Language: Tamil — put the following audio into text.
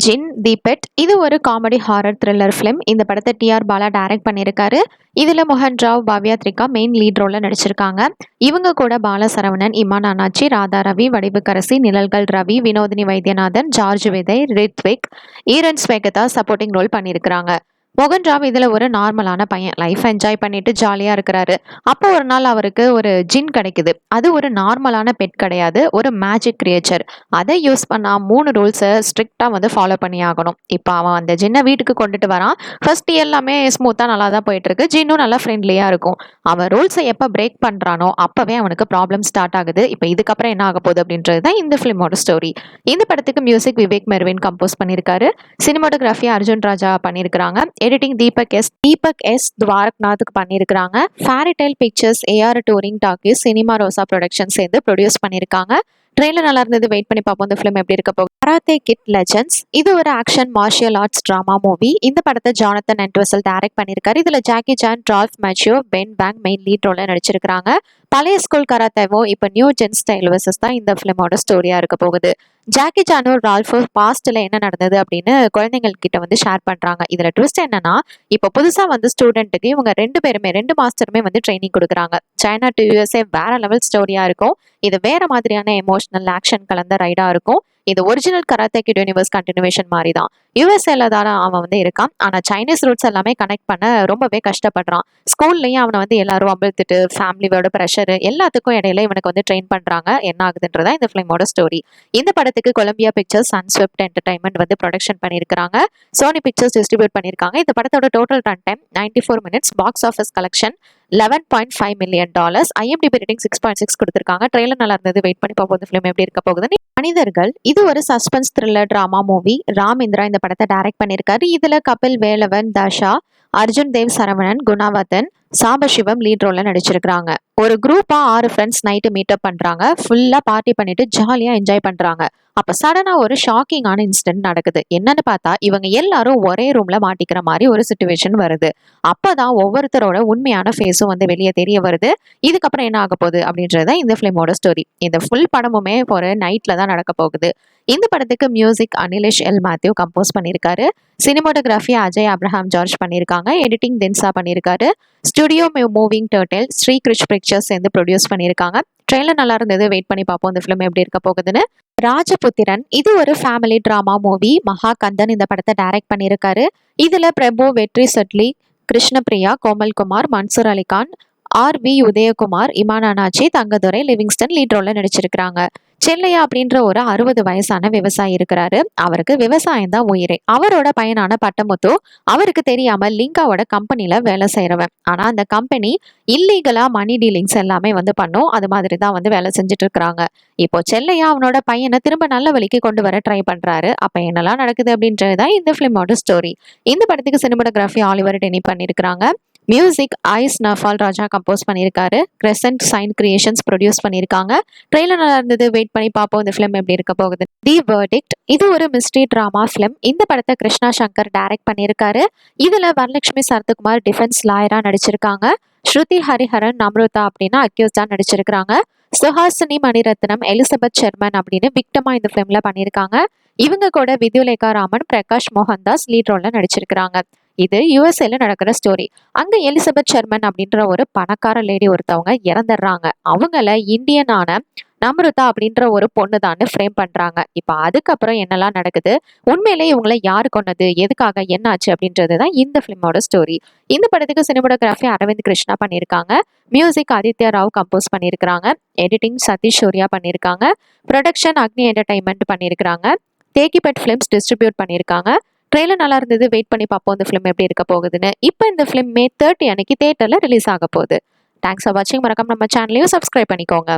ஜின் தி பெட் இது ஒரு காமெடி ஹாரர் த்ரில்லர் ஃபிலிம். இந்த படத்தை டிஆர் பாலா டைரக்ட் பண்ணியிருக்காரு. இதுல மோகன் ராவ், பவ்யா த்ரிகா மெயின் லீட் ரோல்ல நடிச்சிருக்காங்க. இவங்க கூட பால சரவணன், இமான் அண்ணாச்சி, ராதா ரவி, வடிவுக்கரசி, நிழல்கள் ரவி, வினோதினி வைத்தியநாதன், ஜார்ஜ் விதை, ரித்விக், ஈரன் ஸ்வேகதா சப்போர்ட்டிங் ரோல் பண்ணியிருக்கிறாங்க. மோகன் ராவ் இதுல ஒரு நார்மலான பையன், லைஃப் என்ஜாய் பண்ணிட்டு ஜாலியா இருக்கிறாரு. அப்போ ஒரு நாள் அவருக்கு ஒரு ஜின் கிடைக்குது. அது ஒரு நார்மலான பெட் கிடையாது, ஒரு மேஜிக் கிரியேச்சர். அதை யூஸ் பண்ணா 3 ரூல்ஸை ஸ்ட்ரிக்டா வந்து ஃபாலோ பண்ணி ஆகணும். இப்போ அவன் அந்த ஜின்னை வீட்டுக்கு கொண்டுட்டு வரான். ஃபர்ஸ்ட் எல்லாமே ஸ்மூத்தா நல்லா தான் போயிட்டு இருக்கு. ஜின்னும் நல்லா ஃப்ரெண்ட்லியா இருக்கும். அவன் ரூல்ஸை எப்போ பிரேக் பண்றானோ அப்பவே அவனுக்கு ப்ராப்ளம் ஸ்டார்ட் ஆகுது. இப்போ இதுக்கப்புறம் என்ன ஆக போகுது அப்படின்றது தான் இந்த ஃபிலிமோட ஸ்டோரி. இந்த படத்துக்கு மியூசிக் விவேக் மெர்வின் கம்போஸ் பண்ணியிருக்காரு. சினிமாட்டோகிராஃபி அர்ஜுன் ராஜா பண்ணியிருக்கிறாங்க. எடிட்டிங் தீபக் எஸ் துவாரக்நாத்துக்கு பண்ணியிருக்கிறாங்க. Fairytale Pictures, AR Touring Talkies, Cinema Rosa production சேர்ந்து ப்ரொடியூஸ் பண்ணியிருக்காங்க. ட்ரெயிலர் நல்லா இருந்தது, வெயிட் பண்ணி பார்ப்போம் இந்த ஃபிலிம் எப்படி இருக்க போகுது. கராத்தே கிட் லெஜெண்ட்ஸ் இது ஒரு action martial arts drama movie. இந்த படத்தை ஜானத்தன் என்ட்வெசல் டைரக்ட் பண்ணியிருக்காரு. இதுல Jackie Chan, Ralph Macchio, Ben பேங் மெயின் லீட் ரோல்ல நடிச்சிருக்காங்க. பழைய ஸ்கூல் கராத்தேவோ இப்போ நியூ ஜென் ஸ்டைல் வெர்சஸ் தான் இந்த ஃபிலிமோட ஸ்டோரியா இருக்க போகுது. ஜாக்கி சானும் ரால்ஃபோ பாஸ்ட்ல என்ன நடந்தது அப்படின்னு குழந்தைகள் கிட்ட வந்து ஷேர் பண்றாங்க. இதுல ட்விஸ்ட் என்னன்னா, இப்போ புதுசா வந்து ஸ்டூடெண்ட்டுக்கு இவங்க 2 மாஸ்டருமே வந்து ட்ரைனிங் கொடுக்குறாங்க. சைனா டு யூஎஸ்ஏ வேற லெவல் ஸ்டோரியா இருக்கும். இது வேற மாதிரியான எமோஷனல் ஆக்ஷன் கலந்த ரைடா இருக்கும். இது original karate kid universe continuation மாதிரி தான். யூஎஸ்ஏல தான் அவன் வந்து இருக்கான். ஆனா சைனீஸ் ரூட்ஸ் எல்லாமே கனெக்ட் பண்ண ரொம்பவே கஷ்டப்படுறான். ஸ்கூல்லயும் அவனை வந்து எல்லாரும் அம்பிழ்த்துட்டு ஃபேமிலியோட ப்ரெஷர் எல்லாத்துக்கும் இடையில இவனுக்கு வந்து ட்ரெயின் பண்றாங்க. என்ன ஆகுதுன்றதா இந்த ஃபிலிமோட ஸ்டோரி. இந்த படத்துக்கு கொலம்பியா பிக்சர்ஸ், சன்ஸ்வெப்ட் என்டர்டைன்மெண்ட் வந்து ப்ரொடக்ஷன் பண்ணியிருக்காங்க. சோனி பிக்சர்ஸ் டிஸ்ட்ரிபியூட் பண்ணியிருக்காங்க. இந்த படத்தோட total run time 94 minutes. Box office collection $11.5 million. IMDb rating 6.6 கொடுத்திருக்காங்க. ட்ரெயிலர் நல்லா இருந்தது, வெயிட் பண்ணி பார்ப்போம் இந்த ஃபிலிம் எப்படி இருக்க போகுதுன்னு. மனிதர்கள் இது ஒரு suspense thriller drama movie. Ram Indira இந்த படத்தை டைரக்ட் பண்ணியிருக்காரு. இதுல கபில் வேலவன், தஷா, அர்ஜுன் தேவ் சரவணன், குணாவதன், சாம்பசிவம் லீட் ரோல்ல நடிச்சிருக்காங்க. ஒரு குரூப்பா 6 ஃப்ரெண்ட்ஸ் நைட்டு மீட்டப் பண்றாங்க. ஃபுல்லா பார்ட்டி பண்ணிட்டு ஜாலியா என்ஜாய் பண்றாங்க. அப்ப சடனா ஒரு ஷாக்கிங்கான இன்சிடென்ட் நடக்குது. என்னன்னு பார்த்தா இவங்க எல்லாரும் ஒரே ரூம்ல மாட்டிக்கிற மாதிரி ஒரு சிச்சுவேஷன் வருது. அப்பதான் ஒவ்வொருத்தரோட உண்மையான ஃபேஸும் வந்து வெளியே தெரிய வருது. இதுக்கப்புறம் என்ன ஆக போகுது அப்படின்றத இந்த ஃபிலிமோட ஸ்டோரி. இந்த ஃபுல் படமுமே ஒரு நைட்ல தான் நடக்க போகுது. இந்த படத்துக்கு music Anilesh L Mathew compose பண்ணியிருக்காரு. சினிமாட்டோகிராஃபி அஜய் அப்ரஹாம் ஜார்ஜ் பண்ணியிருக்காங்க. எடிட்டிங் தின்சா பண்ணியிருக்காரு. Studio Moving Turtle Sri Krish Pictures சேர்ந்து ப்ரொடியூஸ் பண்ணியிருக்காங்க. ட்ரெயிலர் நல்லா இருந்தது, வெயிட் பண்ணி பார்ப்போம் இந்த ஃபிலிம் எப்படி இருக்க போகுதுன்னு. ராஜபுத்திரன் இது ஒரு ஃபேமிலி டிராமா மூவி. மகாகந்தன் இந்த படத்தை டைரக்ட் பண்ணியிருக்காரு. இதுல பிரபு, வெற்றி செட்லி, Krishnapriya, கோமல்குமார், Mansoor Ali Khan, RV. Udhayakumar, Imman Annachi, Thangadurai, Livingstone lead ரோல்ல நடிச்சிருக்கிறாங்க. Chellaiah அப்படின்ற ஒரு 60 வயசான விவசாயி இருக்கிறாரு. அவருக்கு விவசாயம் தான் உயிரே. அவரோட பையனான பட்டமுத்து அவருக்கு தெரியாம லிங்காவோட கம்பெனில வேலை செய்யறவன். ஆனா அந்த கம்பெனி இல்லீகலா மணி டீலிங்ஸ் எல்லாமே வந்து பண்ணும். அது மாதிரி தான் வந்து வேலை செஞ்சுட்டு இருக்கிறாங்க. இப்போ செல்லையா அவனோட பையனை திரும்ப நல்ல வழிக்கு கொண்டு வர ட்ரை பண்றாரு. அப்ப என்னெல்லாம் நடக்குது அப்படின்றதுதான் இந்த ஃபிலிமோட ஸ்டோரி. இந்த படத்துக்கு சினிமாட்டோகிராஃபி ஆலிவர் டெனி பண்ணியிருக்கிறாங்க. மியூசிக் ஐஸ் நஃபால் ராஜா கம்போஸ் பண்ணியிருக்காரு. கிரெசன்ட் சைன் கிரியேஷன்ஸ் ப்ரொடியூஸ் பண்ணியிருக்காங்க. ட்ரெயிலர் நல்லா இருந்தது, வெயிட் பண்ணி பார்ப்போம் இந்த ஃபிலிம் எப்படி இருக்க போகுது. தி வெர்டிக்ட் இது ஒரு மிஸ்ட்ரி டிராமா ஃபிலிம். இந்த படத்தை கிருஷ்ணா சங்கர் டைரக்ட் பண்ணியிருக்காரு. இதுல வரலட்சுமி சரத்குமார் டிஃபென்ஸ் லாயரா நடிச்சிருக்காங்க. ஸ்ருதி ஹரிஹரன், நம்ருதா அப்படின்னா அக்யூஸ்டா நடிச்சிருக்காங்க. சுஹாசினி மணிரத்னம், எலிசபெத் ஷெர்மன் அப்படின்னு விக்டமா இந்த ஃபிலிம்ல பண்ணியிருக்காங்க. இவங்க கூட வித்யுலேகா ராமன், பிரகாஷ் மோகன்தாஸ் லீட் ரோல்ல நடிச்சிருக்காங்க. இது யூஎஸ்ஏல நடக்கிற ஸ்டோரி. அங்க எலிசபெத் ஷெர்மன் அப்படின்ற ஒரு பணக்கார லேடி ஒருத்தவங்க இறந்துடுறாங்க. அவங்கள இந்தியனான நம்ருதா அப்படின்ற ஒரு பொண்ணு தான் ஃப்ரேம் பண்றாங்க. இப்ப அதுக்கப்புறம் என்னெல்லாம் நடக்குது, உண்மையிலே இவங்களை யாரு கொன்னது, எதுக்காக, என்ன ஆச்சு அப்படின்றது தான் இந்த ஃபிலிமோட ஸ்டோரி. இந்த படத்துக்கு சினிமாட்டோகிராஃபி அரவிந்த் கிருஷ்ணா பண்ணியிருக்காங்க. மியூசிக் ஆதித்யா ராவ் கம்போஸ் பண்ணியிருக்காங்க. எடிட்டிங் சதீஷ் சூர்யா பண்ணியிருக்காங்க. ப்ரொடக்ஷன் அக்னி என்டர்டைன்மெண்ட் பண்ணியிருக்காங்க. தேக்கிபெட் ஃபிலிம்ஸ் டிஸ்ட்ரிபியூட் பண்ணியிருக்காங்க. ட்ரெயிலர் நல்லா இருந்தது, வெயிட் பண்ணி பார்ப்போம் இந்த ஃபிலிம் எப்படி இருக்க போகுதுன்னு. இப்போ இந்த ஃபிலிம் May 30 அன்னைக்கு தியேட்டர்ல ரிலீஸ் ஆக போகுது. தேங்க்ஸ் ஃபார் வாட்சிங். மறக்காம நம்ம சேனலையும் சப்ஸ்கிரைப் பண்ணிக்கோங்க.